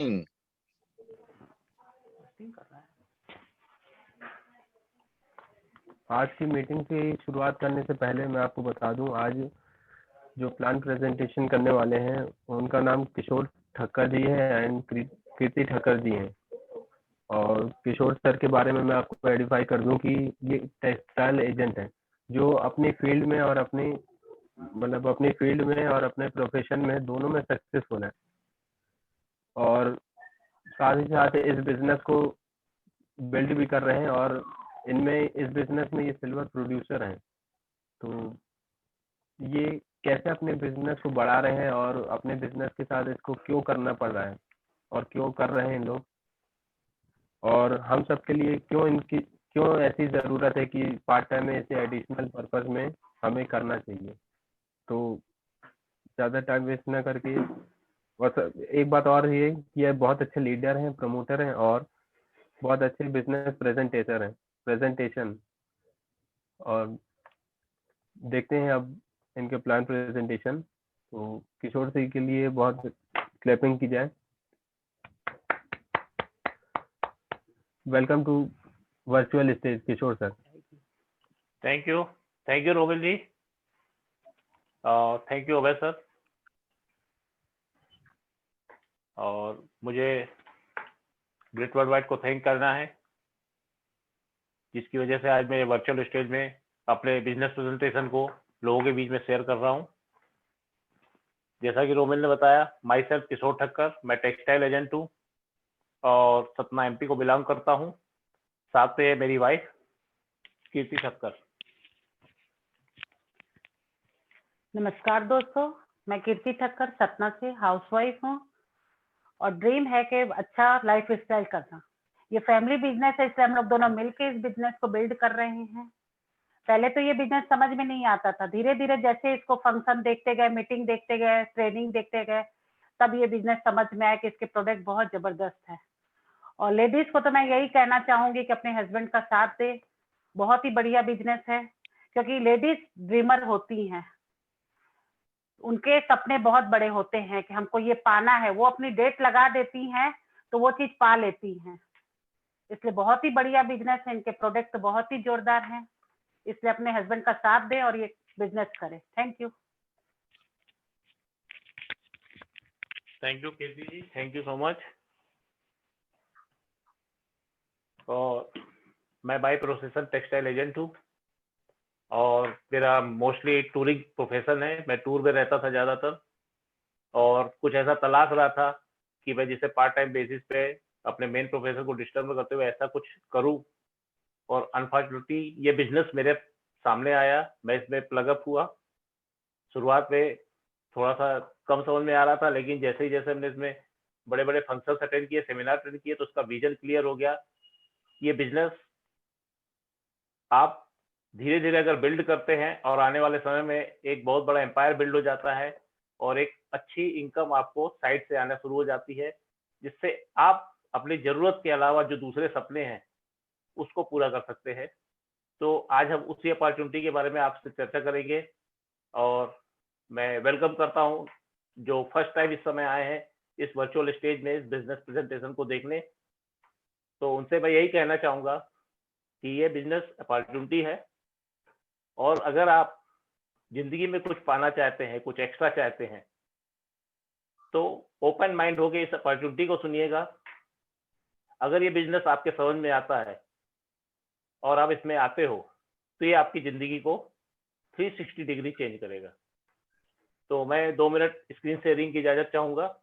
आज की मीटिंग की शुरुआत करने से पहले मैं आपको बता दूं, आज जो प्लान प्रेजेंटेशन करने वाले हैं उनका नाम किशोर ठक्कर जी है एंड कीर्ति ठक्कर जी हैं। और किशोर सर के बारे में मैं आपको आइडेंटिफाई कर दूं कि ये टेक्सटाइल एजेंट हैं जो अपनी फील्ड में और अपनी फील्ड में और अपने प्रोफेशन में दोनों में सक्सेसफुल है, और साथ ही साथ इस बिजनेस को बिल्ड भी कर रहे हैं, और इस बिजनेस में ये सिल्वर प्रोड्यूसर हैं। तो ये कैसे अपने बिजनेस को बढ़ा रहे हैं और अपने बिजनेस के साथ इसको क्यों करना पड़ रहा है और क्यों कर रहे हैं इन लोग, और हम सब के लिए क्यों ऐसी ज़रूरत है कि पार्ट टाइम में इसे एडिशनल पर्पस में हमें करना चाहिए। तो ज़्यादा टाइम वेस्ट ना करके, बस एक बात और ये कि ये बहुत अच्छे लीडर हैं, प्रमोटर हैं और बहुत अच्छे बिजनेस प्रेजेंटेशन। और देखते हैं अब इनके प्लान प्रेजेंटेशन। तो किशोर सिंह के लिए बहुत क्लैपिंग की जाए। Welcome to virtual stage Kishore sir. Thank you Robil ji, thank you Abhay sir. और मुझे ग्रेट वर्ल्ड वाइड को थैंक करना है, जिसकी वजह से आज मैं वर्चुअल स्टेज में अपने बिजनेस प्रेजेंटेशन को लोगों के बीच में शेयर कर रहा हूं। जैसा कि रोमिल ने बताया, माई सेल्फ किशोर ठक्कर, मैं टेक्सटाइल एजेंट हूं और सतना एमपी को बिलोंग करता हूं। साथ में मेरी वाइफ कीर्ति ठक्कर। नमस्कार दोस्तों, मैं कीर्ति ठक्कर सतना से हाउसवाइफ हूँ और ड्रीम है कि अच्छा लाइफ स्टाइल करना। ये फैमिली बिजनेस है, इसलिए हम लोग दोनों मिलकर इस बिजनेस को बिल्ड कर रहे हैं। पहले तो ये बिजनेस समझ में नहीं आता था, धीरे धीरे जैसे इसको फंक्शन देखते गए, मीटिंग देखते गए, ट्रेनिंग देखते गए, तब ये बिजनेस समझ में आया कि इसके प्रोडक्ट बहुत जबरदस्त है। और लेडीज को तो मैं यही कहना चाहूंगी कि अपने हस्बैंड का साथ दे। बहुत ही बढ़िया बिजनेस है, क्योंकि लेडीज ड्रीमर होती हैं, उनके सपने बहुत बड़े होते हैं कि हमको ये पाना है। वो अपनी डेट लगा देती हैं तो वो चीज पा लेती हैं। इसलिए बहुत ही बढ़िया बिजनेस है, इनके प्रोडक्ट बहुत ही जोरदार हैं। इसलिए अपने हस्बैंड का साथ दें और ये बिजनेस करें। Thank you. Thank you Kirti ji, thank you so much. और मैं बाय प्रोफेशन टेक्सटाइल एजेंट हूँ और मेरा मोस्टली टूरिंग प्रोफेशन है। मैं टूर में रहता था ज़्यादातर, और कुछ ऐसा तलाश रहा था कि मैं जिसे पार्ट टाइम बेसिस पे अपने मेन प्रोफेशन को डिस्टर्ब करते हुए ऐसा कुछ करूं। और अनफॉर्चुनेटली ये बिजनेस मेरे सामने आया, मैं इसमें प्लग अप हुआ। शुरुआत में थोड़ा सा कम समझ में आ रहा था, लेकिन जैसे हमने इसमें बड़े बड़े फंक्शन अटेंड किए, सेमिनार अटेंड किए, तो उसका विजन क्लियर हो गया। ये बिजनेस आप धीरे धीरे अगर बिल्ड करते हैं और आने वाले समय में एक बहुत बड़ा एम्पायर बिल्ड हो जाता है और एक अच्छी इनकम आपको साइड से आना शुरू हो जाती है, जिससे आप अपनी जरूरत के अलावा जो दूसरे सपने हैं उसको पूरा कर सकते हैं। तो आज हम उसी अपॉर्चुनिटी के बारे में आपसे चर्चा करेंगे, और मैं वेलकम करता हूं जो फर्स्ट टाइम इस समय आए हैं इस वर्चुअल स्टेज में इस बिजनेस प्रेजेंटेशन को देखने। तो उनसे मैं यही कहना चाहूंगा कि ये बिजनेस अपॉर्चुनिटी है, और अगर आप जिंदगी में कुछ पाना चाहते हैं, कुछ एक्स्ट्रा चाहते हैं, तो ओपन माइंड होकर इस अपॉर्चुनिटी को सुनिएगा। अगर ये बिजनेस आपके समझ में आता है और आप इसमें आते हो, तो ये आपकी जिंदगी को 360 डिग्री चेंज करेगा। तो मैं 2 मिनट स्क्रीन शेयरिंग की इजाजत चाहूंगा।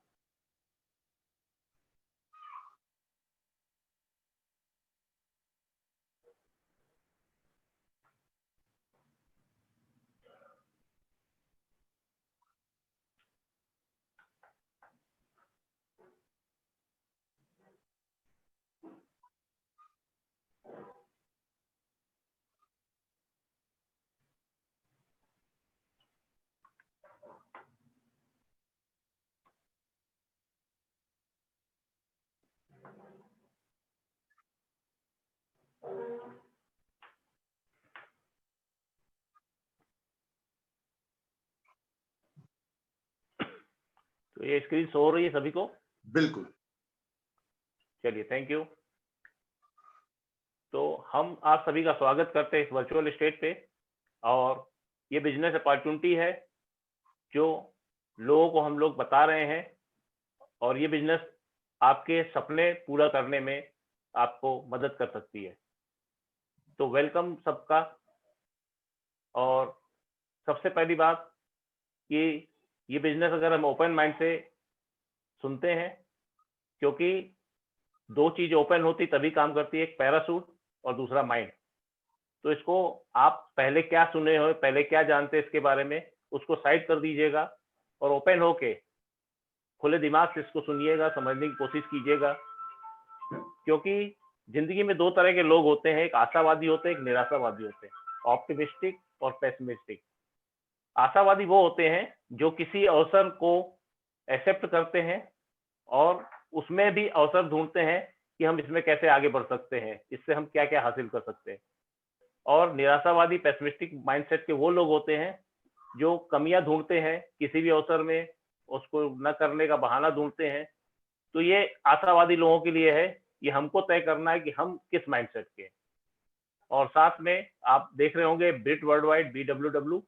तो ये स्क्रीन शो हो रही है सभी को? बिल्कुल। चलिए, थैंक यू। तो हम आप सभी का स्वागत करते हैं इस वर्चुअल स्टेज पे, और ये बिजनेस अपॉर्चुनिटी है जो लोगों को हम लोग बता रहे हैं, और ये बिजनेस आपके सपने पूरा करने में आपको मदद कर सकती है। तो वेलकम सबका। और सबसे पहली बात कि ये बिजनेस अगर हम ओपन माइंड से सुनते हैं, क्योंकि दो चीज ओपन होती तभी काम करती है, एक पैरासूट और दूसरा माइंड। तो इसको आप पहले क्या सुने हो, पहले क्या जानते हैं इसके बारे में, उसको साइड कर दीजिएगा और ओपन होके खुले दिमाग से इसको सुनिएगा, समझने की कोशिश कीजिएगा। क्योंकि जिंदगी में दो तरह के लोग होते हैं, एक आशावादी होते हैं, एक निराशावादी होते हैं, ऑप्टिमिस्टिक और पेसिमिस्टिक। आशावादी वो होते हैं जो किसी अवसर को एक्सेप्ट करते हैं और उसमें भी अवसर ढूंढते हैं कि हम इसमें कैसे आगे बढ़ सकते हैं, इससे हम क्या क्या हासिल कर सकते हैं। और निराशावादी पेसिमिस्टिक माइंडसेट के वो लोग होते हैं जो कमियां ढूंढते हैं किसी भी अवसर में, उसको न करने का बहाना ढूंढते हैं। तो ये आशावादी लोगों के लिए है, ये हमको तय करना है कि हम किस माइंडसेट के हैं। और साथ में आप देख रहे होंगे ब्रिट वर्ल्ड वाइड BWW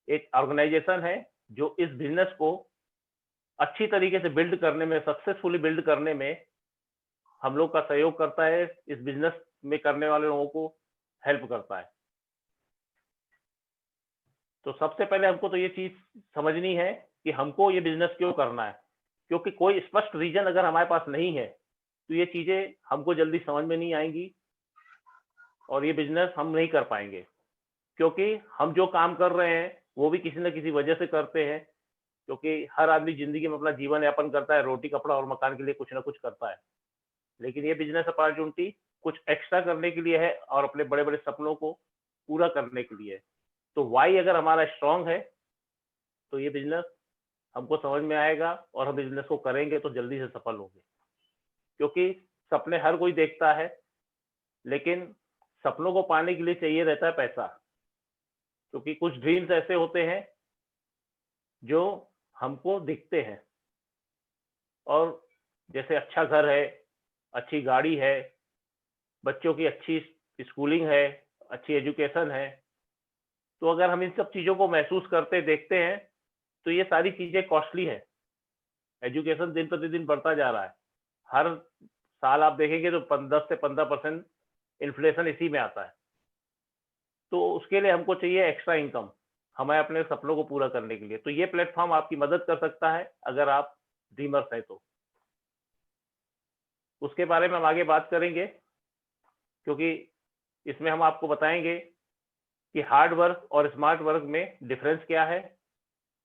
एक ऑर्गेनाइजेशन है जो इस बिजनेस को अच्छी तरीके से बिल्ड करने में, सक्सेसफुली बिल्ड करने में हम लोग का सहयोग करता है, इस बिजनेस में करने वाले लोगों को हेल्प करता है। तो सबसे पहले हमको तो ये चीज समझनी है कि हमको ये बिजनेस क्यों करना है, क्योंकि कोई स्पष्ट रीजन अगर हमारे पास नहीं है तो ये चीजें हमको जल्दी समझ में नहीं आएंगी और ये बिजनेस हम नहीं कर पाएंगे। क्योंकि हम जो काम कर रहे हैं वो भी किसी न किसी वजह से करते हैं, क्योंकि हर आदमी जिंदगी में अपना जीवन यापन करता है, रोटी कपड़ा और मकान के लिए कुछ ना कुछ करता है। लेकिन ये बिजनेस अपॉर्चुनिटी कुछ एक्स्ट्रा करने के लिए है और अपने बड़े बड़े सपनों को पूरा करने के लिए है। तो वाई अगर हमारा स्ट्रांग है तो ये बिजनेस हमको समझ में आएगा और हम बिजनेस को करेंगे तो जल्दी से सफल होंगे। क्योंकि सपने हर कोई देखता है, लेकिन सपनों को पाने के लिए चाहिए रहता है पैसा। क्योंकि कुछ ड्रीम्स ऐसे होते हैं जो हमको दिखते हैं, और जैसे अच्छा घर है, अच्छी गाड़ी है, बच्चों की अच्छी स्कूलिंग है, अच्छी एजुकेशन है। तो अगर हम इन सब चीजों को महसूस करते देखते हैं तो ये सारी चीजें कॉस्टली है। एजुकेशन दिन प्रतिदिन बढ़ता जा रहा है, हर साल आप देखेंगे तो 10 से 15% इन्फ्लेशन इसी में आता है। तो उसके लिए हमको चाहिए एक्स्ट्रा इनकम हमें अपने सपनों को पूरा करने के लिए। तो ये प्लेटफॉर्म आपकी मदद कर सकता है अगर आप ड्रीमर्स हैं तो। उसके बारे में हम आगे बात करेंगे, क्योंकि इसमें हम आपको बताएंगे कि हार्ड वर्क और स्मार्ट वर्क में डिफरेंस क्या है,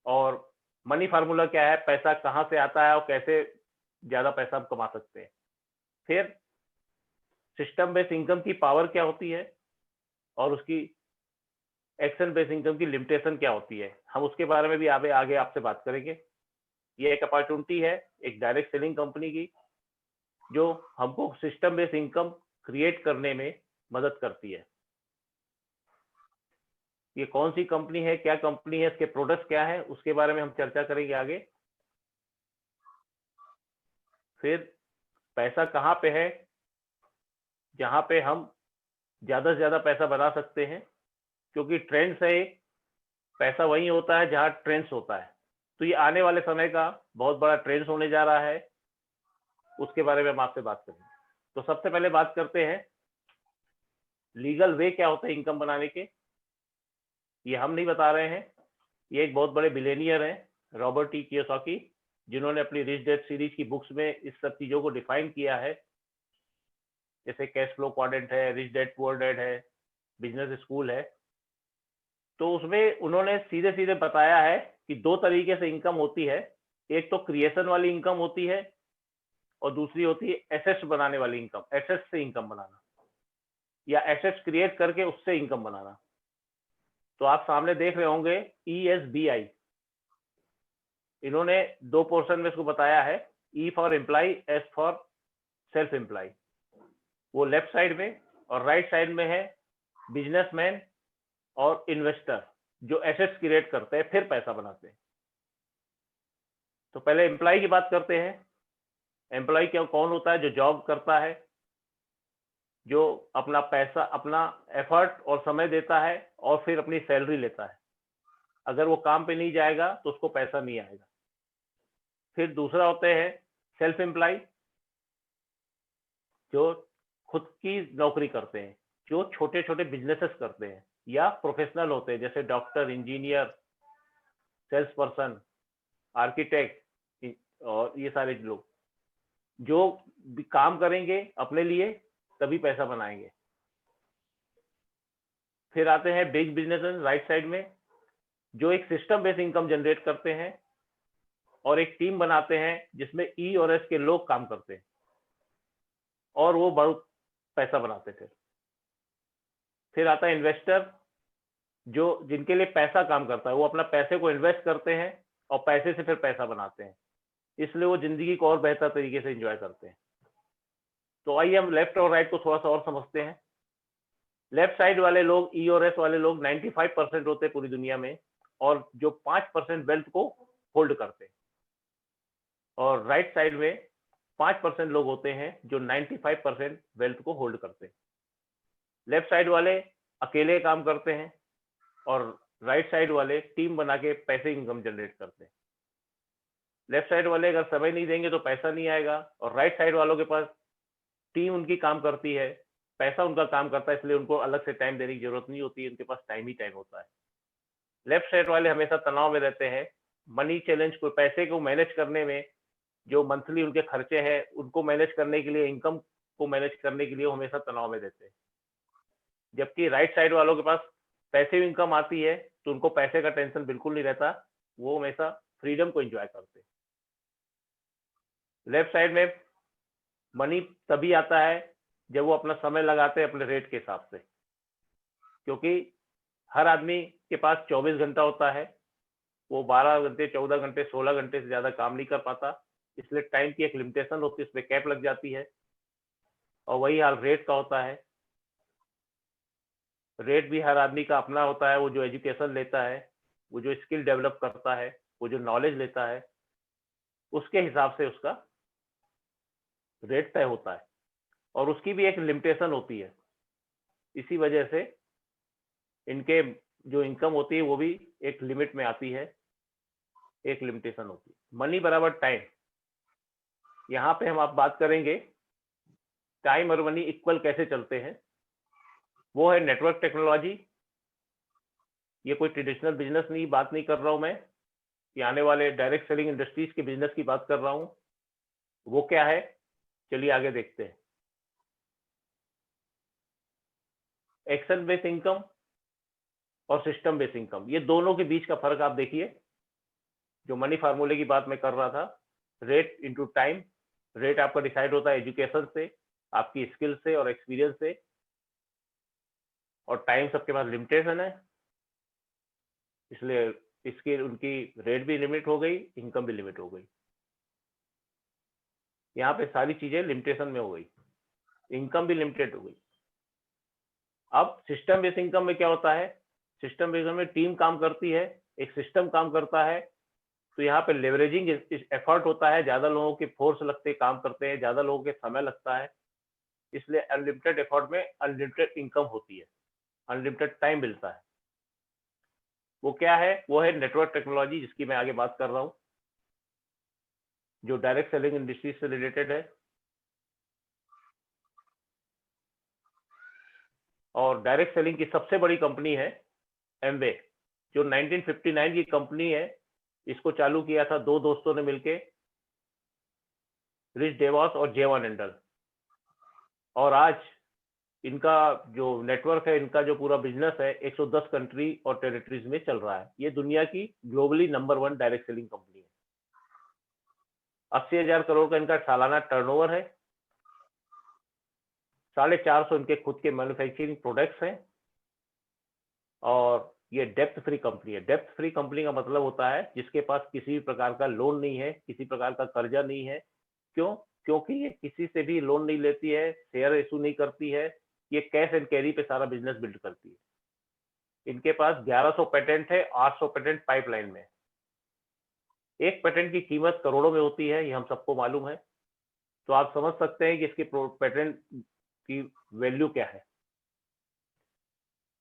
और मनी फार्मूला क्या है, पैसा कहाँ से आता है और कैसे ज्यादा पैसा हम कमा सकते हैं। फिर सिस्टम बेस्ड इनकम की पावर क्या होती है और उसकी एक्शन बेस्ड इनकम की लिमिटेशन क्या होती है, हम उसके बारे में भी आगे आपसे बात करेंगे। ये एक अपॉर्चुनिटी है एक डायरेक्ट सेलिंग कंपनी की, जो हमको सिस्टम बेस्ड इनकम क्रिएट करने में मदद करती है। ये कौन सी कंपनी है, क्या कंपनी है, इसके प्रोडक्ट्स क्या है, उसके बारे में हम चर्चा करेंगे आगे। फिर पैसा कहाँ पे है जहाँ पे हम ज्यादा से ज्यादा पैसा बना सकते हैं, क्योंकि ट्रेंड्स है एक, पैसा वही होता है जहाँ ट्रेंड्स होता है। तो ये आने वाले समय का बहुत बड़ा ट्रेंड्स होने जा रहा है, उसके बारे में हम आपसे बात करेंगे। तो सबसे पहले बात करते हैं लीगल वे क्या होता है इनकम बनाने के। ये हम नहीं बता रहे हैं, ये एक बहुत बड़े बिलियनियर हैं, रॉबर्ट टी कियोसाकी, जिन्होंने अपनी रिच डैड सीरीज की बुक्स में इस सब चीजों को डिफाइन किया है। जैसे कैश फ्लो क्वाड्रेंट है, रिच डैड पुअर डैड है, बिजनेस स्कूल है। तो उसमें उन्होंने सीधे सीधे बताया है कि दो तरीके से इनकम होती है, एक तो क्रिएशन वाली इनकम होती है और दूसरी होती है एसेट्स बनाने वाली इनकम, एसेट्स से इनकम बनाना या एसेट्स क्रिएट करके उससे इनकम बनाना। तो आप सामने देख रहे होंगे ESBI, इन्होंने दो पोर्शन में इसको बताया है, E for employ, S for self employ. वो लेफ्ट साइड में, और राइट साइड में है बिजनेसमैन और इन्वेस्टर, जो एसेट्स क्रिएट करते हैं फिर पैसा बनाते हैं। तो पहले एम्प्लॉय की बात करते हैं। एम्प्लॉय क्या कौन होता है? जो जॉब करता है, जो अपना पैसा, अपना एफर्ट और समय देता है और फिर अपनी सैलरी लेता है। अगर वो काम पे नहीं जाएगा तो उसको पैसा नहीं आएगा। फिर दूसरा होते हैं सेल्फ एम्प्लॉय, जो खुद की नौकरी करते हैं, जो छोटे छोटे बिजनेसेस करते हैं, या प्रोफेशनल होते हैं जैसे doctor, engineer, sales person, architect, और ये सारे लोग जो भी काम करेंगे अपने लिए तभी पैसा बनाएंगे। फिर आते हैं बिग बिजनेस राइट साइड में, जो एक सिस्टम बेस्ड इनकम जनरेट करते हैं और एक टीम बनाते हैं जिसमें ई और एस के लोग काम करते हैं और वो बहुत पैसा बनाते थे। फिर आता है इन्वेस्टर, जो जिनके लिए पैसा काम करता है, वो अपना पैसे को इन्वेस्ट करते हैं और पैसे से फिर पैसा बनाते हैं, इसलिए वो जिंदगी को और बेहतर तरीके से एंजॉय करते हैं। तो आइए हम लेफ्ट और राइट को थोड़ा सा और समझते हैं। लेफ्ट साइड वाले लोग, ई और एस वाले लोग 95% होते हैं पूरी दुनिया में, और जो 5% वेल्थ को होल्ड करते हैं। और राइट साइड में 5% लोग होते हैं जो 95% वेल्थ को होल्ड करते हैं। लेफ्ट साइड वाले अकेले काम करते हैं और राइट साइड वाले टीम बना के पैसे इनकम जनरेट करते हैं। लेफ्ट साइड वाले अगर समय नहीं देंगे तो पैसा नहीं आएगा, और राइट साइड वालों के पास टीम उनकी काम करती है, पैसा उनका काम करता है, इसलिए उनको अलग से टाइम देने की जरूरत नहीं होती है, उनके पास टाइम ही टाइम होता है। लेफ्ट साइड वाले हमेशा तनाव में रहते हैं, मनी चैलेंज को, पैसे को मैनेज करने में, जो मंथली उनके खर्चे हैं उनको मैनेज करने के लिए, इनकम को मैनेज करने के लिए वो हमेशा तनाव में रहते हैं। जबकि राइट साइड वालों के पास पैसिव इनकम आती है तो उनको पैसे का टेंशन बिल्कुल नहीं रहता, वो हमेशा फ्रीडम को एंजॉय करते हैं। लेफ्ट साइड में मनी तभी आता है जब वो अपना समय लगाते हैं अपने रेट के हिसाब से, क्योंकि हर आदमी के पास 24 घंटा होता है, वो 12 घंटे, 14 घंटे, 16 घंटे से ज्यादा काम नहीं कर पाता, इसलिए टाइम की एक लिमिटेशन होती है, इस पे कैप लग जाती है। और वही हाल रेट का होता है। रेट भी हर आदमी का अपना होता है, वो जो एजुकेशन लेता है, वो जो स्किल डेवलप करता है, वो जो नॉलेज लेता है, उसके हिसाब से उसका रेट तय होता है, और उसकी भी एक लिमिटेशन होती है। इसी वजह से इनके जो इनकम होती है वो भी एक लिमिट में आती है, एक लिमिटेशन होती है। मनी बराबर टाइम, यहाँ पे हम आप बात करेंगे टाइम और मनी इक्वल कैसे चलते हैं। वो है नेटवर्क टेक्नोलॉजी। ये कोई ट्रेडिशनल बिजनेस नहीं, बात नहीं कर रहा हूं मैं, ये आने वाले डायरेक्ट सेलिंग इंडस्ट्रीज के बिजनेस की बात कर रहा हूं। वो क्या है, चलिए आगे देखते हैं। एक्शन बेस्ड इनकम और सिस्टम बेस्ड इनकम, ये दोनों के बीच का फर्क आप देखिए। जो मनी फार्मूले की बात मैं कर रहा था, रेट इनटू टाइम। रेट आपका डिसाइड होता है एजुकेशन से, आपकी स्किल से और एक्सपीरियंस से, और टाइम सबके पास लिमिटेशन है, इसलिए इसकी उनकी रेट भी लिमिट हो गई, इनकम भी लिमिट हो गई। यहाँ पे सारी चीजें लिमिटेशन में हो गई, इनकम भी लिमिटेड हो गई। अब सिस्टम बेस्ड इनकम में क्या होता है, सिस्टम बेस्ड में टीम काम करती है, एक सिस्टम काम करता है, तो यहाँ पे लेवरेजिंग एफर्ट होता है, ज्यादा लोगों के फोर्स लगते काम करते हैं, ज्यादा लोगों के समय लगता है, इसलिए अनलिमिटेड एफर्ट में अनलिमिटेड इनकम होती है, अनलिमिटेड टाइम मिलता है। वो क्या है, वो है नेटवर्क टेक्नोलॉजी, जिसकी मैं आगे बात कर रहा हूँ, जो डायरेक्ट सेलिंग इंडस्ट्री से रिलेटेड है। और डायरेक्ट सेलिंग की सबसे बड़ी कंपनी है एमवे, जो 1959 की कंपनी है। इसको चालू किया था दो दोस्तों ने मिलके, रिच डेवास और जेवन एंडल। और आज इनका जो नेटवर्क है, इनका जो पूरा बिजनेस है, 110 कंट्री और टेरिटरीज में चल रहा है। ये दुनिया की globally number 1 direct selling company है। 80,000 करोड़ का इनका सालाना टर्नओवर है, 450 इनके खुद के मैन्युफैक्चरिंग प्रोडक्ट्स हैं, और ये डेप्थ फ्री कंपनी है। डेप्थ फ्री कंपनी का मतलब होता है जिसके पास किसी भी प्रकार का लोन नहीं है, किसी प्रकार का कर्जा नहीं है। क्यों? क्योंकि ये किसी से भी लोन नहीं लेती है, शेयर इशू नहीं करती है, ये कैश एंड कैरी पे सारा बिजनेस बिल्ड करती है। इनके पास 1100 पेटेंट है, 800 पेटेंट पाइपलाइन में। एक पेटेंट की कीमत करोड़ों में होती है, ये हम सबको मालूम है। तो आप समझ सकते हैं कि इसकी पेटेंट की वैल्यू क्या है।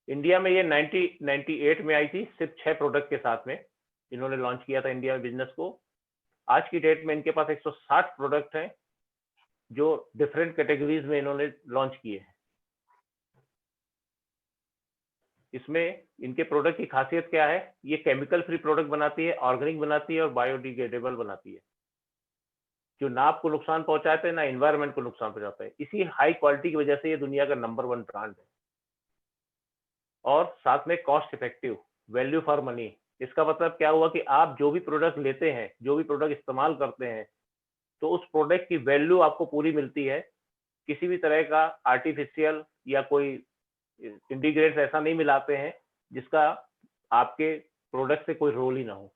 इंडिया में ये 1998 में आई थी, सिर्फ 6 प्रोडक्ट के साथ में इन्होंने लॉन्च किया था इंडिया में बिजनेस को। आज की डेट में इनके पास 160 प्रोडक्ट हैं जो डिफरेंट कैटेगरीज में इन्होंने लॉन्च किए हैं। इसमें इनके प्रोडक्ट की खासियत क्या है, ये केमिकल फ्री प्रोडक्ट बनाती है, ऑर्गेनिक बनाती है और बायोडिग्रेडेबल बनाती है, जो ना आपको नुकसान पहुंचाते हैं ना एनवायरनमेंट को नुकसान पहुंचाता है। इसी हाई क्वालिटी की वजह से ये दुनिया का नंबर 1 ब्रांड है। और साथ में cost effective, value for money. इसका मतलब क्या हुआ कि आप जो भी प्रोडक्ट लेते हैं, जो भी प्रोडक्ट इस्तेमाल करते हैं, तो उस प्रोडक्ट की वैल्यू आपको पूरी मिलती है। किसी भी तरह का आर्टिफिशियल या कोई इंटीग्रेट्स ऐसा नहीं मिलाते हैं जिसका आपके प्रोडक्ट से कोई रोल ही ना हो।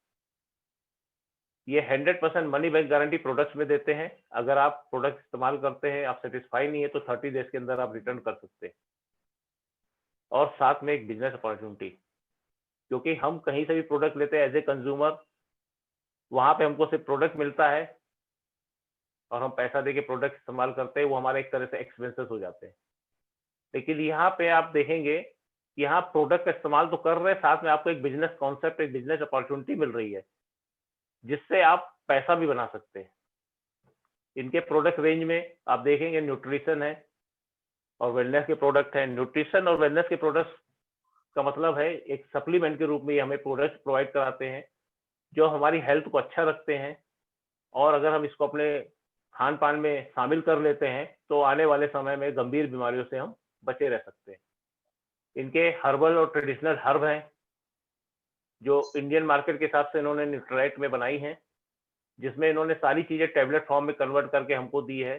ये 100% मनी बैक गारंटी प्रोडक्ट्स में देते हैं। अगर आप प्रोडक्ट इस्तेमाल करते हैं, आप सेटिस्फाई नहीं है, तो 30 डेज के अंदर आप रिटर्न कर सकते हैं। और साथ में एक बिजनेस अपॉर्चुनिटी, क्योंकि हम कहीं से भी प्रोडक्ट लेते हैं एज ए कंज्यूमर, वहां पे हमको सिर्फ प्रोडक्ट मिलता है और हम पैसा देके प्रोडक्ट इस्तेमाल करते हैं, वो हमारे एक तरह से एक्सपेंसेस हो जाते हैं। लेकिन यहाँ पे आप देखेंगे कि यहाँ प्रोडक्ट का इस्तेमाल तो कर रहे हैं, साथ में आपको एक बिजनेस कॉन्सेप्ट, एक बिजनेस अपॉर्चुनिटी मिल रही है जिससे आप पैसा भी बना सकते हैं। इनके प्रोडक्ट रेंज में आप देखेंगे न्यूट्रिशन है और वेलनेस के प्रोडक्ट हैं। न्यूट्रिशन और वेलनेस के प्रोडक्ट्स का मतलब है एक सप्लीमेंट के रूप में ये हमें प्रोडक्ट्स प्रोवाइड कराते हैं जो हमारी हेल्थ को अच्छा रखते हैं। और अगर हम इसको अपने खान पान में शामिल कर लेते हैं तो आने वाले समय में गंभीर बीमारियों से हम बचे रह सकते हैं। इनके हर्बल और ट्रेडिशनल हर्ब हैं जो इंडियन मार्केट के हिसाब से इन्होंने न्यूट्राइट में बनाई हैं, जिसमें इन्होंने सारी चीजें टैबलेट फॉर्म में कन्वर्ट करके हमको दी है।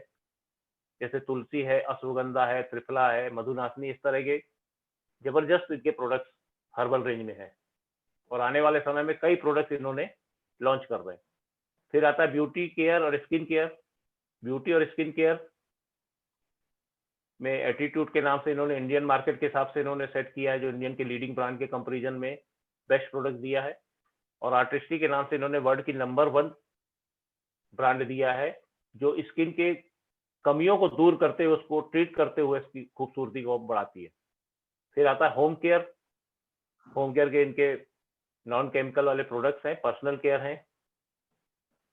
जैसे तुलसी है, अश्वगंधा है, त्रिफला है, मधुनाशनी, इस तरह के जबरदस्त इनके प्रोडक्ट्स हर्बल रेंज में है। और आने वाले समय में कई प्रोडक्ट्स इन्होंने लॉन्च कर रहे हैं। फिर आता है ब्यूटी केयर और स्किन केयर। ब्यूटी और स्किन केयर में एटीट्यूड के नाम से इन्होंने इंडियन मार्केट के हिसाब से इन्होंने सेट किया है, जो इंडियन के लीडिंग ब्रांड के कंपैरिजन में बेस्ट प्रोडक्ट दिया है। और आर्टिस्ट्री के नाम से इन्होंने वर्ल्ड की नंबर 1 ब्रांड दिया है, जो स्किन के कमियों को दूर करते हुए, उसको ट्रीट करते हुए इसकी खूबसूरती को बढ़ाती है। फिर आता है होम केयर। होम केयर के इनके नॉन केमिकल वाले प्रोडक्ट्स हैं, पर्सनल केयर हैं,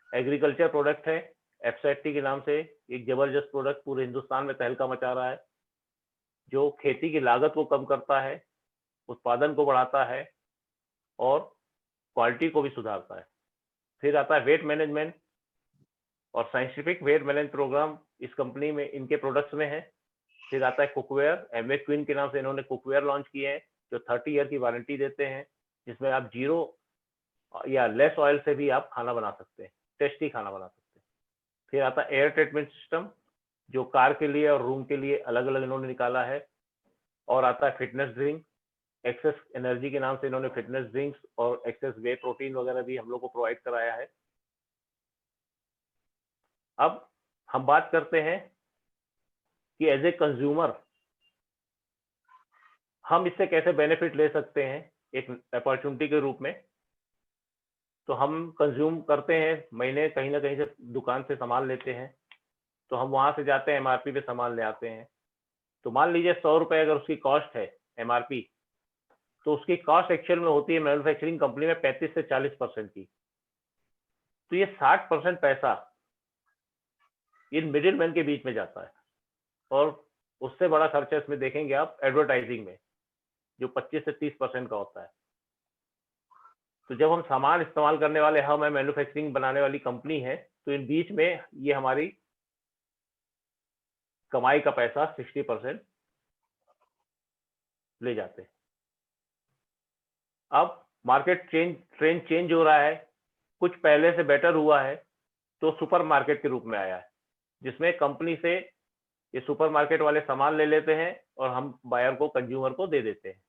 एग्रीकल्चर प्रोडक्ट है। एफसेटी के नाम से एक जबरदस्त प्रोडक्ट पूरे हिंदुस्तान में तहलका मचा रहा है, जो खेती की लागत को कम करता है, उत्पादन को बढ़ाता है और क्वालिटी को भी सुधारता है। फिर आता है वेट मैनेजमेंट और साइंटिफिक वेट मैनेजमेंट प्रोग्राम इस कंपनी में, इनके प्रोडक्ट्स में है। फिर आता है कुकवेयर। एमवे क्वीन के नाम से इन्होंने कुकवेयर लॉन्च किए हैं जो 30 ईयर की वारंटी देते हैं, जिसमें आप 0 या लेस ऑयल से भी आप खाना बना सकते हैं, टेस्टी खाना बना सकते हैं। फिर आता है एयर ट्रीटमेंट सिस्टम, जो कार के लिए और रूम के लिए अलग अलग इन्होंने निकाला है। और आता है फिटनेस ड्रिंक। एक्सेस एनर्जी के नाम से इन्होंने फिटनेस ड्रिंक्स और एक्सेस वे प्रोटीन वगैरह भी हम लोग को प्रोवाइड कराया है। अब हम बात करते हैं कि एज ए कंज्यूमर हम इससे कैसे बेनिफिट ले सकते हैं एक अपॉर्चुनिटी के रूप में। तो हम कंज्यूम करते हैं, महीने कहीं ना कहीं से दुकान से सामान लेते हैं, तो हम वहां से जाते हैं एमआरपी पे सामान ले आते हैं। तो मान लीजिए 100 रुपए अगर उसकी कॉस्ट है एमआरपी, तो उसकी कॉस्ट एक्चुअल में होती है मैन्युफैक्चरिंग कंपनी में 35 से 40% की। तो ये 60% पैसा इन मिडिल मैन के बीच में जाता है। और उससे बड़ा खर्चा इसमें देखेंगे आप एडवर्टाइजिंग में, जो 25 से 30% का होता है। तो जब हम सामान इस्तेमाल करने वाले हम है, मैन्युफैक्चरिंग बनाने वाली कंपनी है, तो इन बीच में ये हमारी कमाई का पैसा 60% ले जाते हैं। अब मार्केट ट्रेंड चेंज हो रहा है, कुछ पहले से बेटर हुआ है, तो सुपर मार्केट के रूप में आया है, जिसमें कंपनी से ये सुपर मार्केट वाले सामान ले लेते हैं और हम बायर को, कंज्यूमर को दे देते हैं।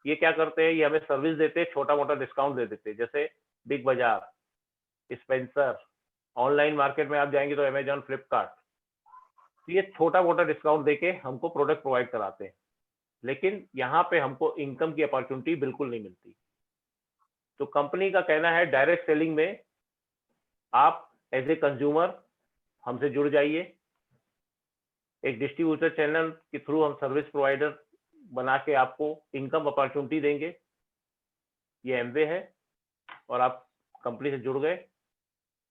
ये क्या करते हैं, ये हमें सर्विस देते हैं, छोटा मोटा डिस्काउंट दे देते हैं। जैसे बिग बाजार, स्पेंसर, ऑनलाइन मार्केट में आप जाएंगे तो अमेजॉन, फ्लिपकार्ट, तो ये छोटा मोटा डिस्काउंट देके हमको प्रोडक्ट प्रोवाइड कराते हैं। लेकिन यहाँ पे हमको इनकम की अपॉर्चुनिटी बिल्कुल नहीं मिलती। तो कंपनी का कहना है डायरेक्ट सेलिंग में आप एज ए कंज्यूमर हमसे जुड़ जाइए, एक डिस्ट्रीब्यूटर चैनल के थ्रू हम सर्विस प्रोवाइडर बना के आपको इनकम अपॉर्चुनिटी देंगे। ये एमवे है और आप कंपनी से जुड़ गए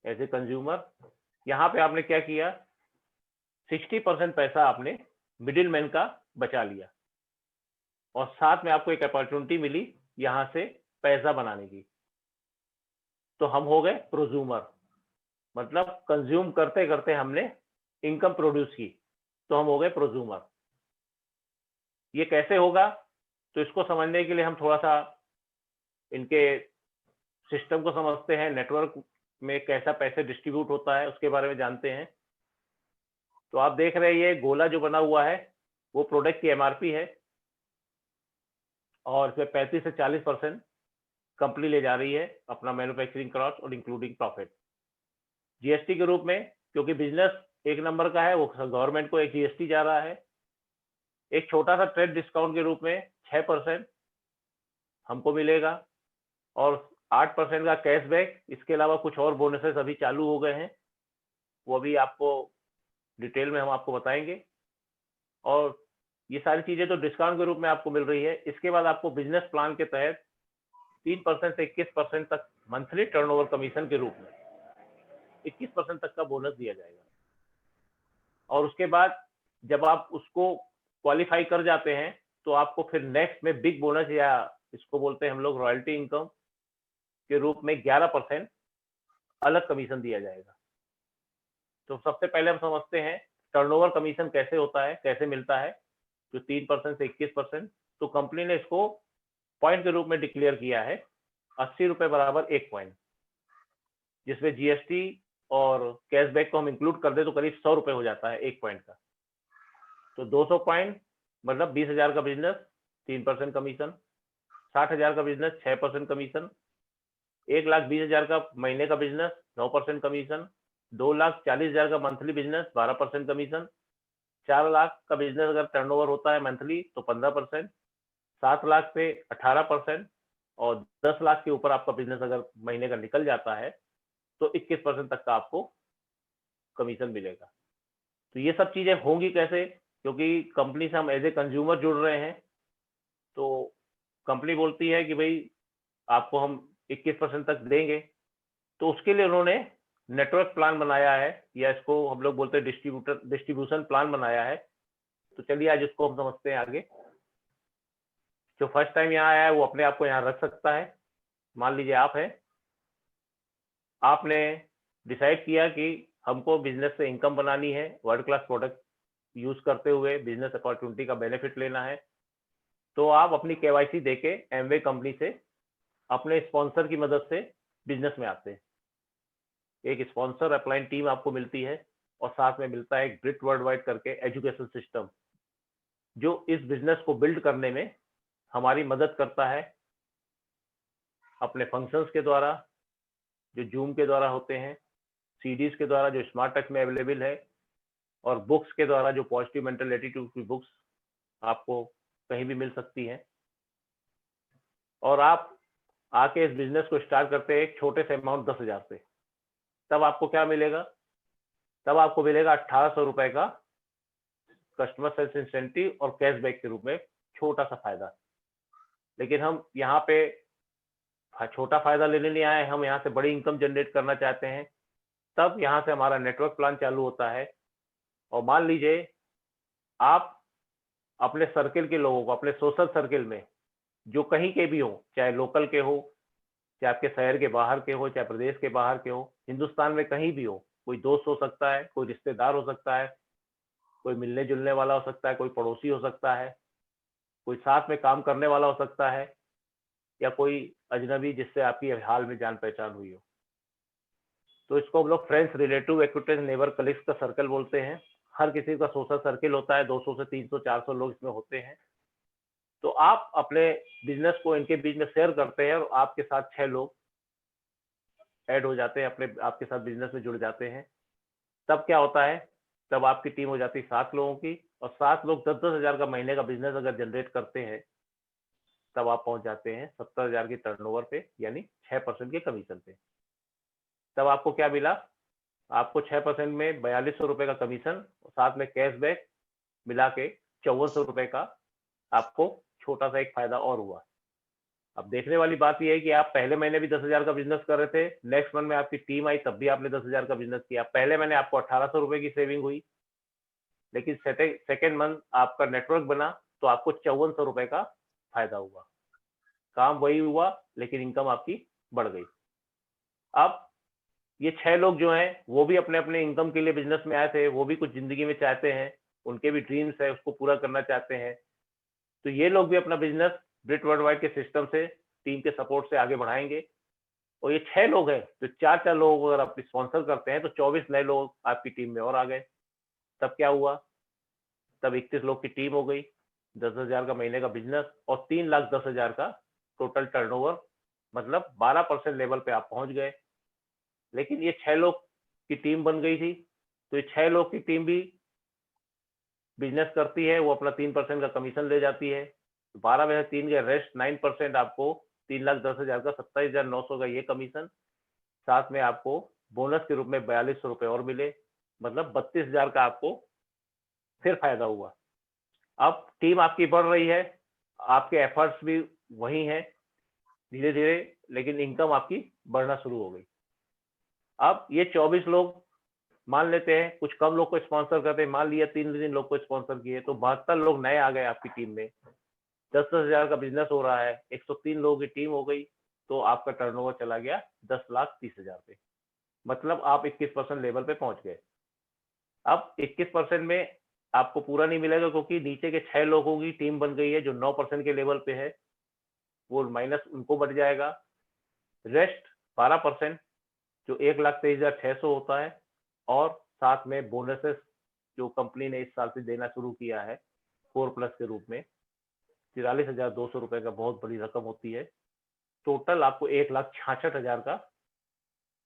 एज ए कंज्यूमर। यहाँ पे आपने क्या किया, 60% पैसा आपने मिडिल मैन का बचा लिया और साथ में आपको एक अपॉर्चुनिटी मिली यहाँ से पैसा बनाने की। तो हम हो गए प्रोज्यूमर, मतलब कंज्यूम करते करते हमने इनकम प्रोड्यूस की, तो हम हो गए प्रोज्यूमर। ये कैसे होगा, तो इसको समझने के लिए हम थोड़ा सा इनके सिस्टम को समझते हैं, नेटवर्क में कैसा पैसे डिस्ट्रीब्यूट होता है उसके बारे में जानते हैं। तो आप देख रहे हैं ये गोला जो बना हुआ है वो प्रोडक्ट की एमआरपी है और इसमें 35 से 40% कंपनी ले जा रही है अपना मैन्युफैक्चरिंग कॉस्ट और इंक्लूडिंग प्रॉफिट। जीएसटी के रूप में, क्योंकि बिजनेस एक नंबर का है, वो गवर्नमेंट को एक जीएसटी जा रहा है। एक छोटा सा ट्रेड डिस्काउंट के रूप में 6% हमको मिलेगा और 8% का कैशबैक। इसके अलावा कुछ और बोनसेस अभी चालू हो गए हैं, वो अभी आपको डिटेल में हम आपको बताएंगे। और ये सारी चीजें तो डिस्काउंट के रूप में आपको मिल रही है। इसके बाद आपको बिजनेस प्लान के तहत 3% से 21% तक मंथली टर्नओवर कमीशन के रूप में 21% तक का बोनस दिया जाएगा। और उसके बाद जब आप उसको क्वालिफाई कर जाते हैं तो आपको फिर नेक्स्ट में बिग बोनस, या इसको बोलते हैं हम लोग रॉयल्टी इनकम के रूप में 11% अलग कमीशन दिया जाएगा। तो सबसे पहले हम समझते हैं टर्नओवर कमीशन कैसे होता है, कैसे मिलता है। जो 3% से 21%, तो कंपनी ने इसको पॉइंट के रूप में डिक्लेयर किया है, 80 रुपए बराबर 1 पॉइंट, जिसमें जीएसटी और कैशबैक को हम इंक्लूड कर दे तो करीब 100 रुपए हो जाता है 1 पॉइंट का। तो 200 पॉइंट मतलब 20,000 का बिजनेस 3% कमीशन, 60,000 का बिजनेस 6% कमीशन, 1,20,000 का महीने का बिजनेस 9% कमीशन, 2,40,000 का मंथली बिजनेस 12% कमीशन, 4 लाख का बिजनेस अगर टर्नओवर होता है मंथली तो 15%, 7 लाख पे 18% और 10 लाख के ऊपर आपका बिजनेस अगर महीने का निकल जाता है तो 21% तक का आपको कमीशन मिलेगा। तो ये सब चीजें होंगी कैसे, क्योंकि कंपनी से हम एज ए कंज्यूमर जुड़ रहे हैं। तो कंपनी बोलती है कि भाई आपको हम 21% तक देंगे, तो उसके लिए उन्होंने नेटवर्क प्लान बनाया है, या इसको हम लोग बोलते हैं डिस्ट्रीब्यूशन प्लान बनाया है। तो चलिए आज इसको हम समझते हैं आगे। जो फर्स्ट टाइम यहाँ आया है वो अपने आप को यहाँ रख सकता है। मान लीजिए आप हैं, आपने डिसाइड किया कि हमको बिजनेस से इनकम बनानी है, वर्ल्ड क्लास प्रोडक्ट यूज करते हुए बिजनेस अपॉर्चुनिटी का बेनिफिट लेना है। तो आप अपनी केवाईसी देके एमवे कंपनी से अपने स्पॉन्सर की मदद से बिजनेस में आते हैं। एक स्पॉन्सर अपलाइन टीम आपको मिलती है और साथ में मिलता है एक ग्रिट वर्ल्ड वाइड करके एजुकेशन सिस्टम, जो इस बिजनेस को बिल्ड करने में हमारी मदद करता है अपने फंक्शंस के द्वारा, जो जूम के द्वारा होते हैं, सीडीज के द्वारा जो स्मार्ट टच में अवेलेबल है, और बुक्स के द्वारा जो पॉजिटिव मेंटल एटीट्यूड की बुक्स आपको कहीं भी मिल सकती हैं। और आप आके इस बिजनेस को स्टार्ट करते हैं एक छोटे से अमाउंट 10,000 से। तब आपको क्या मिलेगा, तब आपको मिलेगा 1,800 रुपए का कस्टमर सर्विस इंसेंटिव और कैशबैक के रूप में छोटा सा फायदा। लेकिन हम यहाँ पे छोटा फायदा लेने नहीं आए, हम यहाँ से बड़ी इनकम जनरेट करना चाहते हैं। तब यहाँ से हमारा नेटवर्क प्लान चालू होता है। और मान लीजिए आप अपने सर्किल के लोगों को, अपने सोशल सर्किल में जो कहीं के भी हो, चाहे लोकल के हो, चाहे आपके शहर के बाहर के हो, चाहे प्रदेश के बाहर के हो, हिंदुस्तान में कहीं भी हो, कोई दोस्त हो सकता है, कोई रिश्तेदार हो सकता है, कोई मिलने जुलने वाला हो सकता है, कोई पड़ोसी हो सकता है, कोई साथ में काम करने वाला हो सकता है, या कोई अजनबी जिससे आपकी हाल में जान पहचान हुई हो। तो इसको हम लोग friends, relative, acquaintance, neighbour, colleagues का सर्कल बोलते हैं। हर किसी का सोशल सर्किल होता है, 200 से 300 400 लोग इसमें होते हैं। तो आप अपने बिजनेस को इनके बीच में शेयर करते हैं और आपके साथ 6 लोग ऐड हो जाते हैं, अपने आपके साथ बिजनेस में जुड़ जाते हैं। तब क्या होता है, तब आपकी टीम हो जाती है 7 लोगों की, और 7 लोग 10-10 हजार का महीने का बिजनेस अगर जनरेट करते हैं, तब आप पहुंच जाते हैं 70,000 की टर्नओवर पे, यानी 6% के कमीशन पे। तब आपको क्या मिला, आपको 6% में 4,200 रुपए का कमीशन, साथ में कैशबैक मिला के 5400 का आपको छोटा सा एक फायदा और हुआ। अब देखने वाली बात यह है कि आप पहले महीने भी 10,000 का बिजनेस कर रहे थे, नेक्स्ट मंथ में आपकी टीम आई तब भी आपने 10,000 का बिजनेस किया। पहले महीने आपको 1800 की सेविंग हुई, लेकिन सेकेंड मंथ आपका नेटवर्क बना तो आपको 5400 का फायदा हुआ। काम वही हुआ लेकिन इनकम आपकी बढ़ गई। अब ये 6 लोग जो हैं वो भी अपने अपने इनकम के लिए बिजनेस में आए थे, वो भी कुछ जिंदगी में चाहते हैं, उनके भी ड्रीम्स है, उसको पूरा करना चाहते हैं। तो ये लोग भी अपना बिजनेस ब्रिट वर्ल्ड वाइड के सिस्टम से, टीम के सपोर्ट से आगे बढ़ाएंगे। और ये 6 लोग हैं तो 4-4 लोग अगर आप स्पॉन्सर करते हैं तो 24 नए लोग आपकी टीम में और आ गए। तब क्या हुआ, तब 21 लोग की टीम हो गई, 10,000 का महीने का बिजनेस और 3,10,000 का टोटल टर्नओवर, मतलब 12% लेवल पे आप पहुंच गए। लेकिन ये 6 लोग की टीम बन गई थी, तो ये 6 लोग की टीम भी बिजनेस करती है, वो अपना 3% का कमीशन ले जाती है। 12 में से 3 का रेस्ट 9% आपको 3,10,000 का 27,900 का ये कमीशन, साथ में आपको बोनस के रूप में 4200 रुपए और मिले, मतलब 32,000 का आपको फिर फायदा हुआ। अब टीम आपकी बढ़ रही है, आपके एफर्ट्स भी वही हैं धीरे धीरे, लेकिन इनकम आपकी बढ़ना शुरू हो गई। अब ये 24 लोग मान लेते हैं, कुछ कम लोग को स्पॉन्सर करते हैं, मान लिया 3 लोग को स्पॉन्सर किए तो 72 लोग नए आ गए आपकी टीम में। 10,000 का बिजनेस हो रहा है, 103 लोगों की टीम हो गई, तो आपका टर्नओवर चला गया 10,30,000 पे, मतलब आप 21% लेवल पे पहुंच गए। अब 21% में आपको पूरा नहीं मिलेगा क्योंकि नीचे के 6 लोगों की टीम बन गई है जो 9% के लेवल पे है, वो माइनस उनको बढ़ जाएगा। रेस्ट 12% जो 1,23,600 होता है, और साथ में बोनसेस जो कंपनी ने इस साल से देना शुरू किया है 4+ के रूप में 43,200 रुपए का बहुत बड़ी रकम होती है। टोटल आपको 1,66,000 का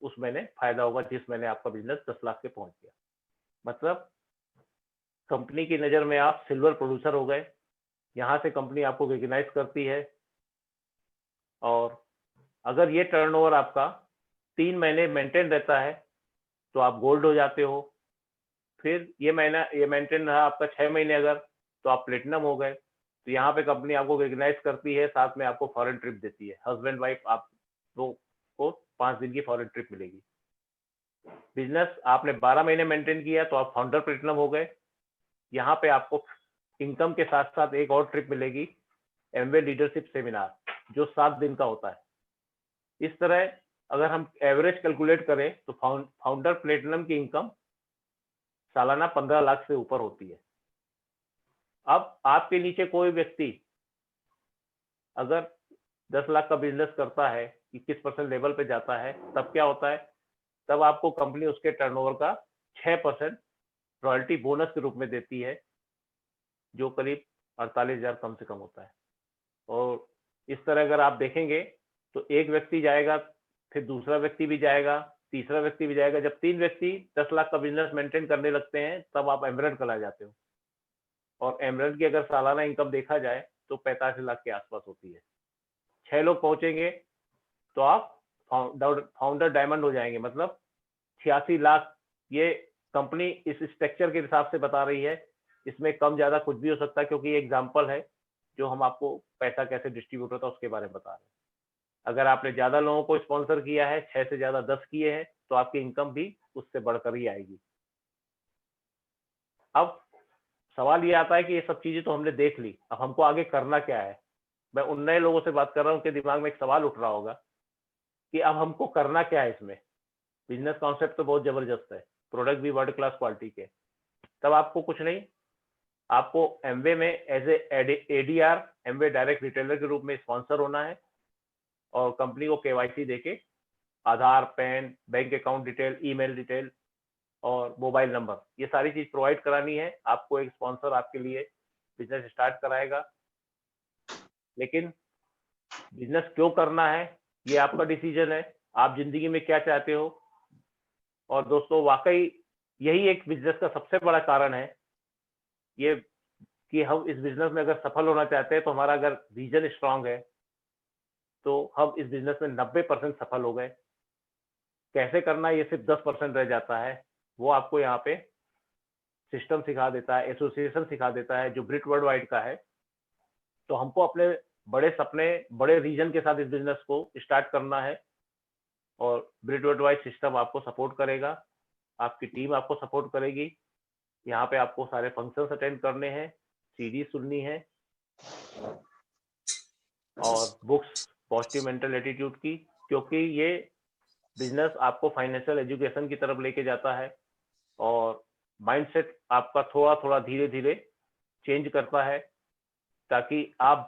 उस महीने फायदा होगा जिस महीने आपका बिजनेस 10 लाख पे पहुंच गया। मतलब कंपनी की नजर में आप सिल्वर प्रोड्यूसर हो गए, यहाँ से कंपनी आपको रिकग्नाइज करती है। और अगर ये टर्नओवर आपका 3 महीने मेंटेन रहता है तो आप गोल्ड हो जाते हो। फिर ये मेंटेन रहा आपका 6 महीने अगर, तो आप प्लेटिनम हो गए। तो यहाँ पे कंपनी आपको रिकग्नाइज करती है, साथ में आपको फॉरेन ट्रिप देती है, हस्बैंड वाइफ आप दो को 5 दिन की फॉरेन ट्रिप मिलेगी। बिजनेस आपने 12 महीने मेंटेन किया तो आप फाउंडर प्लेटिनम हो गए। यहाँ पे आपको इनकम के साथ साथ एक और ट्रिप मिलेगी, एमवे लीडरशिप सेमिनार, जो 7 दिन का होता है। इस तरह अगर हम एवरेज कैलकुलेट करें तो फाउंडर प्लेटिनम की इनकम सालाना 15 लाख से ऊपर होती है। अब आपके नीचे कोई व्यक्ति अगर 10 लाख का बिजनेस करता है, 21% लेवल पे जाता है, तब क्या होता है, तब आपको कंपनी उसके टर्नओवर का 6% रॉयल्टी बोनस के रूप में देती है, जो करीब 48,000 कम से कम होता है। और इस तरह अगर आप देखेंगे तो एक व्यक्ति जाएगा, फिर दूसरा व्यक्ति भी जाएगा, तीसरा व्यक्ति भी जाएगा। जब 3 व्यक्ति 10 लाख का बिजनेस मेंटेन करने लगते हैं तब आप एमरेल्ड कल आ जाते हो। और एमरेल्ड की अगर सालाना इनकम देखा जाए तो 45 लाख के आसपास होती है। 6 लोग पहुंचेंगे तो आप फाउंडर डायमंड हो जाएंगे, मतलब 86 लाख। ये कंपनी इस स्ट्रक्चर के हिसाब से बता रही है, इसमें कम ज्यादा कुछ भी हो सकता है, क्योंकि ये एग्जाम्पल है जो हम आपको पैसा कैसे डिस्ट्रीब्यूट होता है उसके बारे में बता रहे हैं। अगर आपने ज्यादा लोगों को स्पॉन्सर किया है, 6 से ज्यादा 10 किए हैं, तो आपकी इनकम भी उससे बढ़कर ही आएगी। अब सवाल ये आता है कि ये सब चीजें तो हमने देख ली, अब हमको आगे करना क्या है। मैं उन नए लोगों से बात कर रहा हूँ, उनके दिमाग में एक सवाल उठ रहा होगा कि अब हमको करना क्या है इसमें। बिजनेस कॉन्सेप्ट तो बहुत जबरदस्त है, प्रोडक्ट भी वर्ल्ड क्लास क्वालिटी के। तब आपको कुछ नहीं, आपको एमवे में as ADR Amway direct retailer के रूप में स्पॉन्सर होना है, और कंपनी को केवाईसी देके Aadhaar, PAN, bank account detail, email detail और मोबाइल नंबर, ये सारी चीज प्रोवाइड करानी है। आपको एक स्पॉन्सर आपके लिए बिजनेस स्टार्ट कराएगा। लेकिन बिजनेस क्यों करना है ये आपका डिसीजन है, आप जिंदगी में क्या चाहते हो। और दोस्तों वाकई यही एक बिजनेस का सबसे बड़ा कारण है ये, कि हम इस बिजनेस में अगर सफल होना चाहते हैं तो हमारा अगर विजन स्ट्रांग है तो हम इस बिजनेस में 90% सफल हो गए। कैसे करना है ये सिर्फ 10% रह जाता है, वो आपको यहाँ पे सिस्टम सिखा देता है, एसोसिएशन सिखा देता है जो ब्रिट वर्ल्ड वाइड का है। तो हमको अपने बड़े सपने, बड़े रीजन के साथ इस बिजनेस को स्टार्ट करना है और ब्रिट वर्ल्ड वाइड सिस्टम आपको सपोर्ट करेगा, आपकी टीम आपको सपोर्ट करेगी। यहाँ पे आपको सारे फंक्शंस अटेंड करने हैं, सीडी सुननी है और बुक्स पॉजिटिव मेंटल एटीट्यूड की, क्योंकि ये बिजनेस आपको फाइनेंशियल एजुकेशन की तरफ लेके जाता है और माइंडसेट आपका थोड़ा थोड़ा धीरे धीरे चेंज करता है, ताकि आप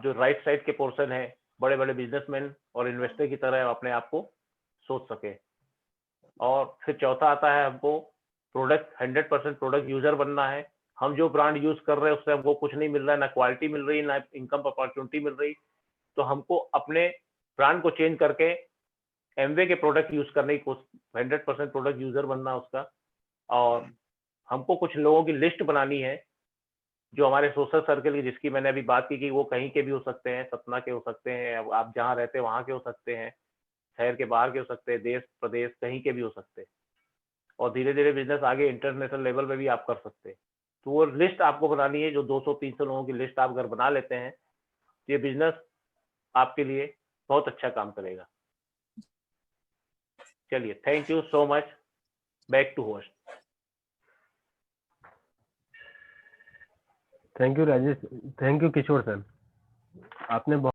जो राइट साइड के पोर्शन है, बड़े बड़े बिजनेसमैन और इन्वेस्टर की तरह अपने आप को सोच सके। और फिर चौथा आता है हमको प्रोडक्ट 100% प्रोडक्ट यूजर बनना है। हम जो ब्रांड यूज कर रहे हैं उससे हमको कुछ नहीं मिल रहा है, ना क्वालिटी मिल रही, ना इनकम अपॉर्चुनिटी मिल रही। तो हमको अपने ब्रांड को चेंज करके एमवे के प्रोडक्ट यूज करने की कोशिश, 100% प्रोडक्ट यूजर बनना उसका। और हमको कुछ लोगों की लिस्ट बनानी है जो हमारे सोशल सर्कल की, जिसकी मैंने अभी बात की कि वो कहीं के भी हो सकते हैं, सतना के हो सकते हैं, आप जहाँ रहते हैं वहाँ के हो सकते हैं, शहर के बाहर के हो सकते हैं, देश प्रदेश कहीं के भी हो सकते हैं। और धीरे धीरे बिजनेस आगे इंटरनेशनल लेवल पे भी आप कर सकते हैं। तो वो लिस्ट आपको बनानी है, जो 200-300 लोगों की लिस्ट आप अगर बना लेते हैं, ये बिजनेस आपके लिए बहुत अच्छा काम करेगा। चलिए, thank you so much. Back to host. Thank you Rajesh, thank you Kishore sir, आपने